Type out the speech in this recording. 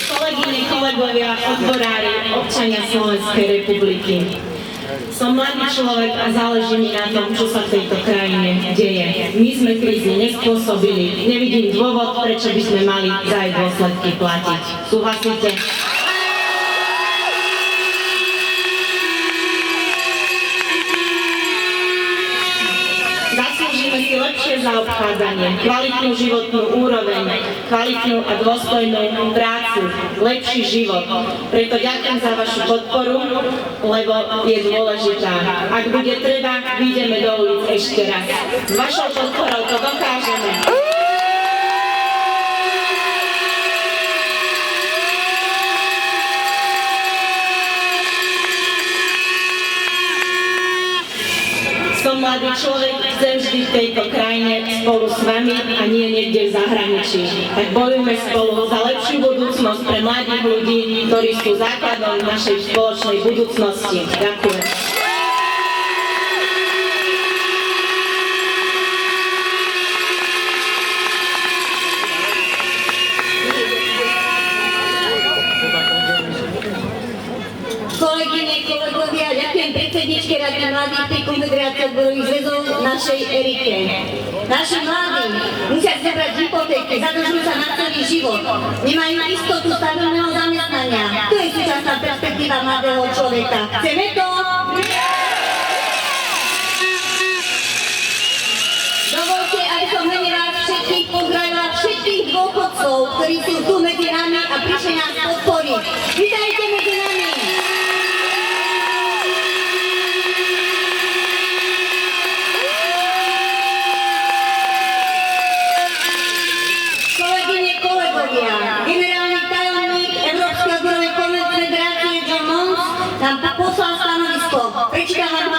Kolegyne, kolegovia, odborári, občania Slovenskej republiky. Som mladý človek a záleží mi na tom, čo sa v tejto krajine deje. My sme krízu nespôsobili. Nevidím dôvod, prečo by sme mali za jej dôsledky platiť. Súhlasíte? Zaslúžime si lepšie zaobchádzanie, kvalitnú životnú úroveň, kvalitnú a dôstojnú prácu, lepší život. Preto ďakujem za vašu podporu, lebo je dôležitá. Ak bude treba, vyjdeme do ulic ešte raz. S vašou podporou to dokážeme. Som mladý človek, chcem vždy v tejto krajine spolu s vami a nie niekde v zahraničí. Tak bojujme spolu za lepšiu budúcnosť pre mladých ľudí, ktorí sú základom našej spoločnej budúcnosti. Ďakujem. Kolegyne, kolegovia, ďakujem predsedničke Rady mladých pri Konfederácii odborových zväzov našej Erike. Naši mladí musia zobrať hypotéky, zadlžujú sa na celý život, nemajú istotu stabilného zamestnania. To je súčasná perspektíva mladého človeka. Chceme to? Dovolte, aby som mene vás všetkých pozdravila všetkých dôchodcov, ktorí sú tu medzi nami a prišli nás podporiť. Vítajte medzi nami! Generálny tajomník Európskej odborovej konfederácie John Mons nám poslal stanovisko. Prečítam vám